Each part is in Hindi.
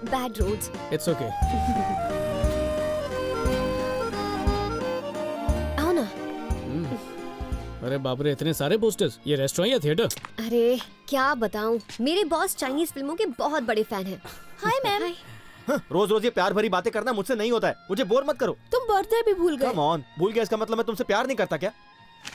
Bad roads. It's okay. आओ ना। अरे बाप रे, इतने सारे पोस्टर्स। ये रेस्टोरेंट या थिएटर? अरे क्या बताऊं, मेरे बॉस चाइनीज फिल्मों के बहुत बड़े फैन हैं। Hi ma'am. रोज रोज ये प्यार भरी बातें करना मुझसे नहीं होता है, मुझे बोर मत करो। तुम बर्थडे भी भूल गए। कम ऑन, भूल गया इसका मतलब मैं तुमसे प्यार नहीं करता क्या?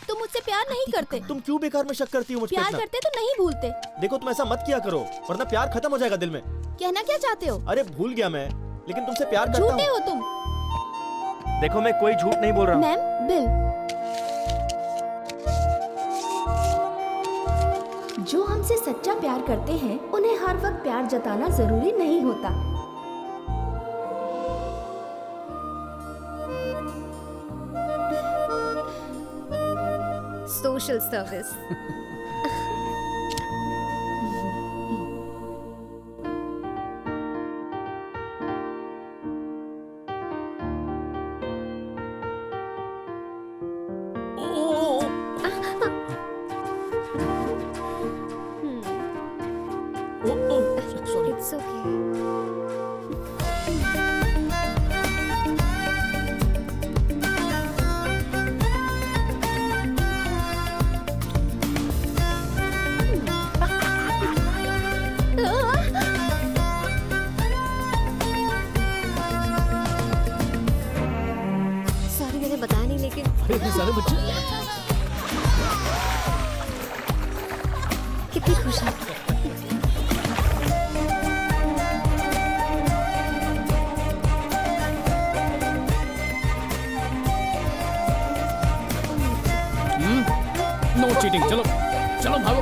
तुम मुझसे प्यार नहीं करते। तुम क्यों बेकार में शक करती हो मुझ पे प्यार इतना? करते तो नहीं भूलते। देखो तुम ऐसा मत किया करो, वरना प्यार खत्म हो जाएगा दिल में। कहना क्या चाहते हो? अरे भूल गया मैं, लेकिन तुमसे प्यार करता झूठे हूँ। हो तुम। देखो मैं कोई झूठ नहीं बोल रहा हूँ। Ma'am bill. जो हमसे सच्चा प्यार करते हैं उन्हें हर वक्त प्यार जताना जरूरी नहीं होता। Social service. It's okay. Sorry मैंने बताया नहीं, लेकिन अरे इतने सारे बच्चे। कितनी खुश है। No cheating. चलो चलो भागो।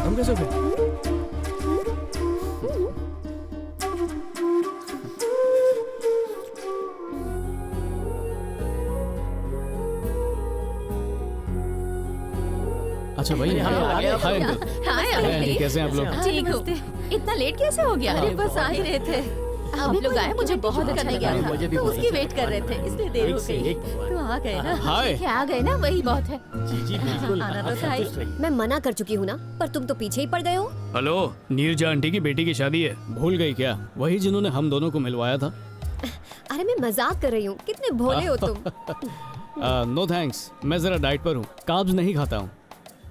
हम कैसे हो गए? अच्छा भाई, हाय अंकल। हाय हाय, कैसे हैं आप लोग? ठीक हो? इतना लेट कैसे हो गया? अरे बस आ ही रहे थे। आप लोग आए, मुझे बहुत अच्छा लगा था। मुझे भी तो बहुत उसकी अच्छा वेट कर रहे थे, इसलिए देर हो गई। तो आ गए ना? हाय। क्या आ गए ना, वही बहुत है। जी बिल्कुल। आना तो था ही। मैं मना कर चुकी हूँ ना, पर तुम तो पीछे ही पड़ गए हो। हेलो, नीरजा आंटी की बेटी की शादी है, भूल गई क्या? वही जिन्होंने हम दोनों को मिलवाया था। अरे मैं मजाक कर रही हूँ, कितने भोले हो तुम। नो थैंक्स, मैं जरा डाइट पर हूँ, कार्ब्स नहीं खाता हूँ।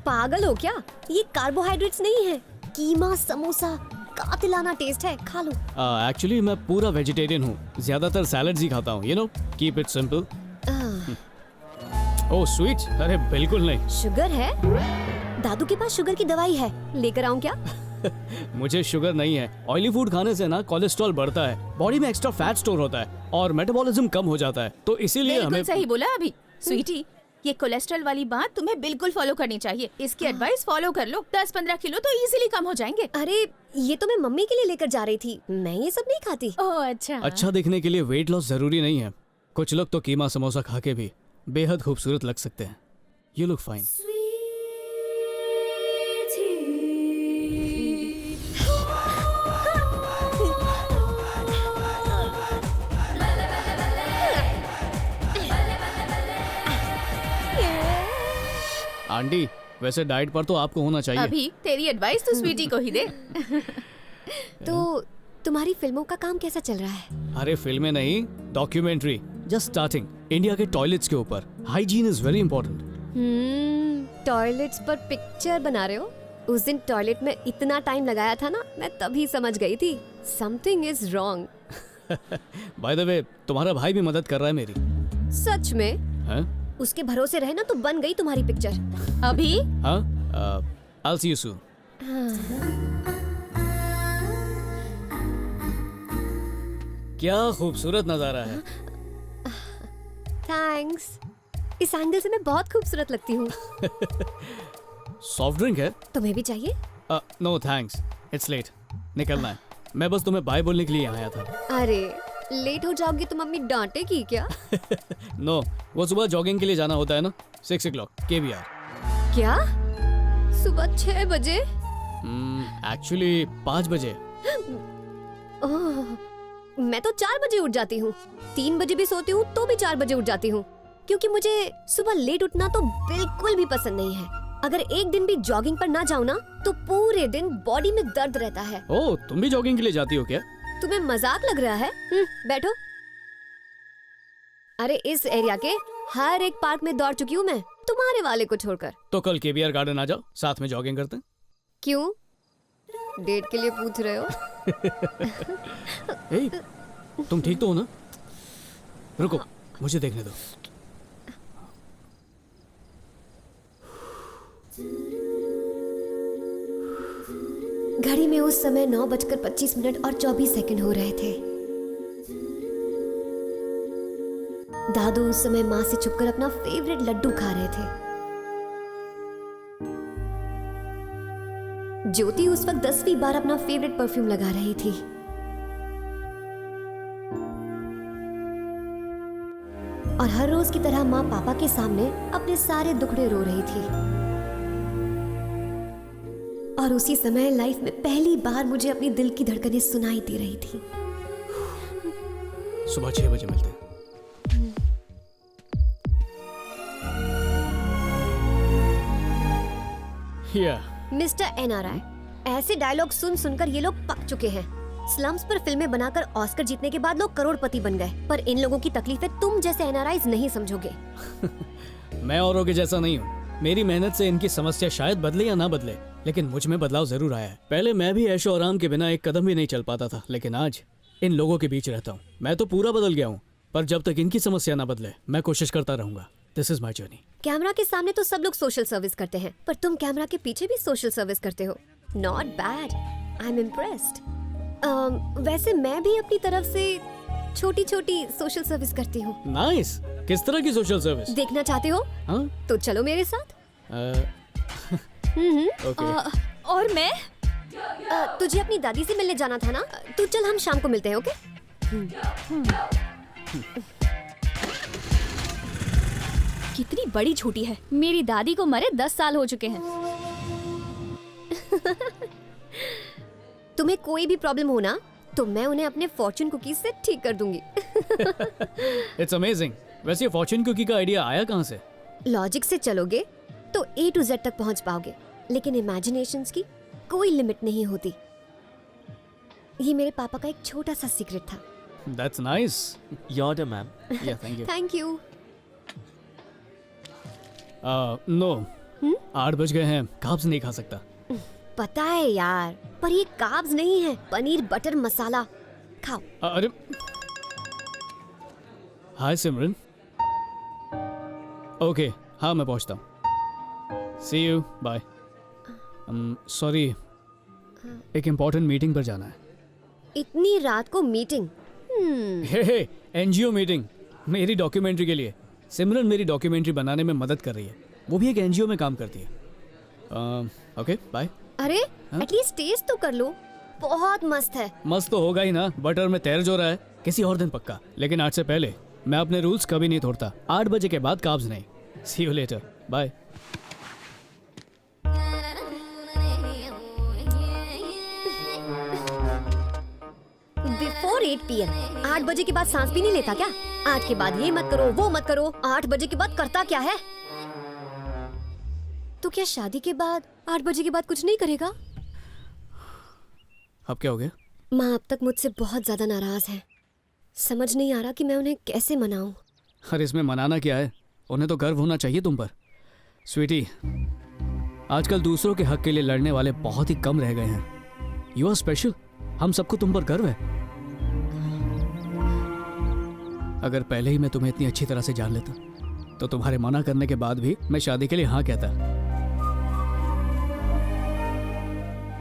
पागल हो क्या? ये कार्बोहाइड्रेट्स नहीं है, कीमा समोसा कातिलाना टेस्ट है, खा लो। एक्चुअली मैं पूरा वेजिटेरियन हूँ, ज्यादातर सैलड्स ही खाता हूँ। You know, keep it simple. Oh sweet? अरे बिल्कुल नहीं। शुगर है? दादू के पास शुगर की दवाई है, लेकर आऊं क्या? मुझे शुगर नहीं है। ऑयली फूड खाने से ना कोलेस्ट्रॉल बढ़ता है, बॉडी में एक्स्ट्रा फैट स्टोर होता है और मेटाबॉलिज्म कम हो जाता है, तो इसीलिए बिल्कुल हमें। सही बोला अभी। स्वीटी, ये कोलेस्ट्रॉल वाली बात तुम्हें बिल्कुल फॉलो करनी चाहिए। इसकी एडवाइस फॉलो कर लो, 10-15 किलो तो इजीली कम हो जाएंगे। अरे ये तो मैं मम्मी के लिए लेकर जा रही थी, मैं ये सब नहीं खाती। ओह अच्छा। अच्छा दिखने के लिए वेट लॉस जरूरी नहीं है। कुछ लोग तो कीमा समोसा खा के भी बेहद खूबसूरत लग सकते हैं। You look fine. आंटी, वैसे डाइट पर तो आपको होना चाहिए। अभी तेरी एडवाइस तो स्वीटी को ही दे। तो तुम्हारी फिल्मों का काम कैसा चल रहा है? अरे फिल्में नहीं, डॉक्यूमेंट्री जस्ट स्टार्टिंग। इंडिया के टॉयलेट्स के ऊपर। Hygiene is very important. Toilets पर पिक्चर बना रहे हो? उस दिन टॉयलेट में इतना टाइम लगाया था ना, मैं तभी समझ गई थी something is wrong. By the way, तुम्हारा भाई भी मदद कर रहा है मेरी। सच में? हैं? उसके भरोसे रहे ना तो बन गई तुम्हारी पिक्चर। अभी हाँ? I'll see you soon. क्या खूबसूरत नजारा है। थैंक्स, इस एंगल से मैं बहुत खूबसूरत लगती हूँ। सॉफ्ट ड्रिंक है? तुम्हें भी चाहिए? नो थैंक्स, इट्स लेट, निकलना है। मैं बस तुम्हें बाय बोलने के लिए यहाँ आया था। अरे लेट हो जाओगी तो मम्मी डांटेगी क्या? नो, वो सुबह जॉगिंग के लिए जाना होता है ना, 6 o'clock KBR। क्या? सुबह 6 बजे? एक्चुअली 5 बजे। ओह, मैं तो 4 बजे उठ जाती हूँ। 3 बजे भी सोती हूँ तो भी 4 बजे उठ जाती हूँ, क्योंकि मुझे सुबह लेट उठना तो बिल्कुल भी पसंद नहीं है। अगर एक दिन भी जॉगिंग पर ना जाऊँ ना तो पूरे दिन बॉडी में दर्द रहता है। ओह, तुम भी जॉगिंग के लिए जाती हो क्या? तुम्हें मजाक लग रहा है? बैठो। अरे इस एरिया के हर एक पार्क में दौड़ चुकी हूँ मैं, तुम्हारे वाले को छोड़कर। तो कल केबीआर गार्डन आ जाओ, साथ में जॉगिंग करते हैं। क्यों? डेट के लिए पूछ रहे हो? ए, तुम ठीक तो हो ना? रुको, मुझे देखने दो। घड़ी में उस समय 9:25 और 24 सेकंड हो रहे थे। दादू उस समय माँ से छुपकर अपना फेवरेट लड्डू खा रहे थे। ज्योति उस वक्त 10वीं बार अपना फेवरेट परफ्यूम लगा रही थी। और हर रोज की तरह माँ पापा के सामने अपने सारे दुखड़े रो रही थी। और उसी समय लाइफ में पहली बार मुझे अपनी दिल की धड़कनें सुनाई दे रही थी। सुबह 6 बजे मिलते हैं। मिस्टर एनआरआई, ऐसे डायलॉग सुन सुनकर ये लोग पक चुके हैं। स्लम्स पर फिल्में बनाकर ऑस्कर जीतने के बाद लोग करोड़पति बन गए, पर इन लोगों की तकलीफें तुम जैसे एनआरआईज नहीं समझोगे। मैं औरों के जैसा नहीं हूँ। मेरी मेहनत से इनकी समस्या शायद बदले या ना बदले, लेकिन मुझ में बदलाव जरूर आया है। पहले मैं भी ऐशो आराम के बिना एक कदम भी नहीं चल पाता था, लेकिन आज इन लोगों के बीच रहता हूँ। मैं तो पूरा बदल गया हूँ, पर जब तक इनकी समस्या ना बदले मैं कोशिश करता रहूंगा। This is my journey. Camera के सामने तो सब लोग सोशल सर्विस करते हैं, पर तुम कैमरा के पीछे भी सोशल सर्विस करते हो। Not bad, I am impressed. वैसे मैं भी अपनी तरफ से छोटी छोटी सोशल सर्विस करती हूँ। नाइस। किस तरह की सोशल सर्विस? देखना चाहते हो? हाँ? तो चलो मेरे साथ। ओके। और मैं? तुझे अपनी दादी से मिलने जाना था ना, तो चल हम शाम को मिलते हैं, ओके? कितनी बड़ी झूठी है। मेरी दादी को मरे 10 साल हो चुके हैं। तुम्हें कोई भी प्रॉब्लम हो ना, तो मैं उन्हें अपने फॉर्चून कुकीज से ठीक कर दूंगी। It's amazing. वैसे ये फॉर्चून कुकी का आइडिया आया कहाँ से? लॉजिक से चलोगे तो A to Z तक पहुंच पाओगे, लेकिन इमेजिनेशंस की कोई लिमिट नहीं होती। ये मेरे पापा का एक छोटा सा सीक्रेट था। That's nice. Your ma'am. Yeah thank you. Thank you. No, 8 बज गए हैं, कार्ब्स नहीं खा सकता। पता है यार, पर ये कार्ब्स नहीं है, पनीर बटर मसाला। खाओ। अरे हाय सिमरन। ओके, हाँ मैं पहुंचता हूँ। सी यू, बाय। सॉरी, एक इम्पोर्टेंट मीटिंग पर जाना है। इतनी रात को मीटिंग? हे, एनजीओ मीटिंग, मेरी डॉक्यूमेंट्री के लिए। सिमरन मेरी डॉक्यूमेंट्री बनाने में मदद कर रही है। वो भी एक एनजीओ में काम करती है। Okay, bye. अरे एटलीस्ट टेस्ट तो कर लो, बहुत मस्त है। मस्त तो होगा ही ना, बटर में तैर जो रहा है। किसी और दिन पक्का, लेकिन आज से पहले मैं अपने रूल्स कभी नहीं तोड़ता। 8 बजे के बाद कार्ब्स नहीं। See you later, bye. Before 8 PM, 8 बजे के बाद सांस भी नहीं लेता क्या? 8 के बाद ये मत करो, वो मत करो। 8 बजे के बाद करता क्या है? तो क्या शादी के बाद 8 बजे के बाद कुछ नहीं करेगा? अब क्या हो गया? माँ अब तक मुझसे बहुत ज्यादा नाराज है। समझ नहीं आ रहा कि मैं उन्हें कैसे मनाऊं। अरे इसमें मनाना क्या है? उन्हें तो गर्व होना चाहिए तुम पर। स्वीटी, आजकल दूसरों के हक के लिए लड़ने वाले बहुत ही कम रह गए हैं। You are special. हम सबको तुम पर गर्व है। अगर पहले ही मैं तुम्हें इतनी अच्छी तरह से जान लेता, तो तुम्हारे मना करने के बाद भी मैं शादी के लिए हाँ कहता।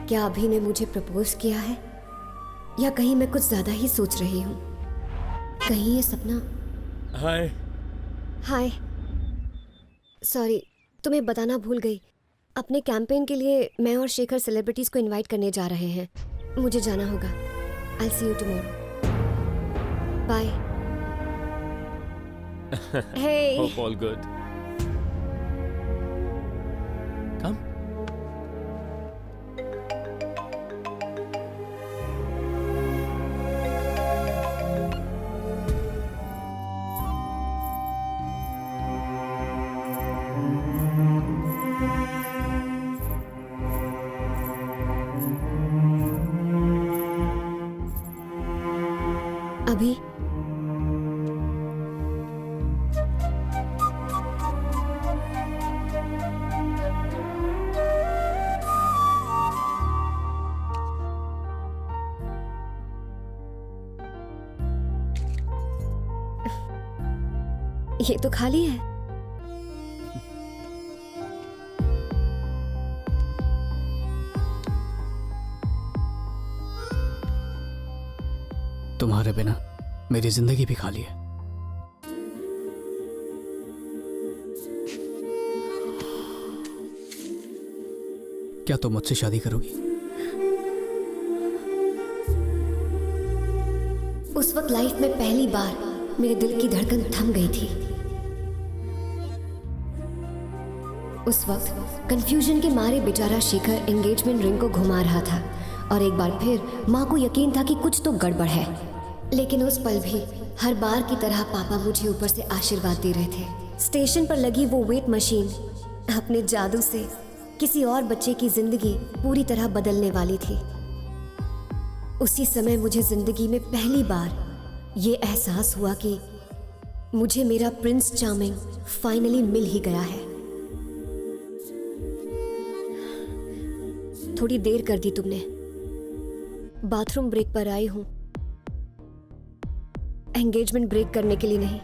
क्या अभी ने मुझे प्रपोज किया है, या कहीं मैं कुछ ज्यादा ही सोच रही हूँ? कहीं ये सपना। हाय। हाय, सॉरी, तुम्हें बताना भूल गई। अपने कैंपेन के लिए मैं और शेखर सेलिब्रिटीज को इनवाइट करने जा रहे हैं। मुझे जाना होगा। I see you tomorrow. Bye. Hey. Hope all good. Come. अभी ये तो खाली है। तुम्हारे बिना मेरी जिंदगी भी खाली है। क्या तुम मुझसे शादी करोगी? उस वक्त लाइफ में पहली बार मेरे दिल की धड़कन थम गई थी। उस वक्त कंफ्यूजन के मारे बेचारा शेखर एंगेजमेंट रिंग को घुमा रहा था और एक बार फिर माँ को यकीन था कि कुछ तो गड़बड़ है। लेकिन उस पल भी हर बार की तरह पापा मुझे ऊपर से आशीर्वाद दे रहे थे। स्टेशन पर लगी वो वेट मशीन अपने जादू से किसी और बच्चे की जिंदगी पूरी तरह बदलने वाली थी। उसी समय मुझे जिंदगी में पहली बार ये एहसास हुआ कि मुझे मेरा प्रिंस चार्मिंग फाइनली मिल ही गया है। थोड़ी देर कर दी तुमने। बाथरूम ब्रेक पर आई हूं, एंगेजमेंट ब्रेक करने के लिए नहीं।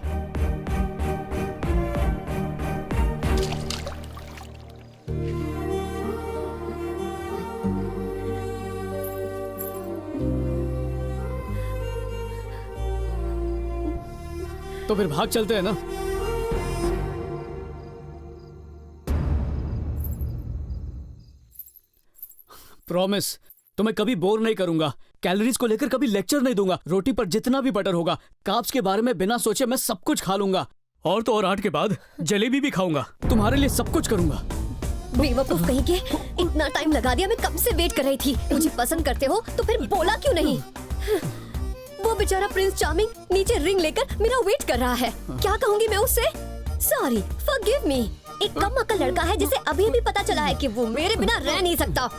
तो फिर भाग चलते हैं ना। प्रॉमिस, तुम्हें कभी बोर नहीं करूंगा। कैलोरीज को लेकर कभी लेक्चर नहीं दूंगा। रोटी पर जितना भी बटर होगा, कार्ब्स के बारे में बिना सोचे मैं सब कुछ खा लूंगा। और तो और 8 के बाद जलेबी भी खाऊंगा। तुम्हारे लिए सब कुछ करूंगा। बेवकूफ कहीं के, इतना टाइम लगा दिया। मैं कब से वेट कर रही थी। मुझे पसंद करते हो तो फिर बोला क्यों नहीं? वो बेचारा प्रिंस चार्मिंग नीचे रिंग लेकर मेरा वेट कर रहा है। क्या कहूंगी मैं उससे? Sorry, forgive me. एक कम अकल लड़का है जिसे अभी भी पता चला है कि वो मेरे बिना रह नहीं सकता।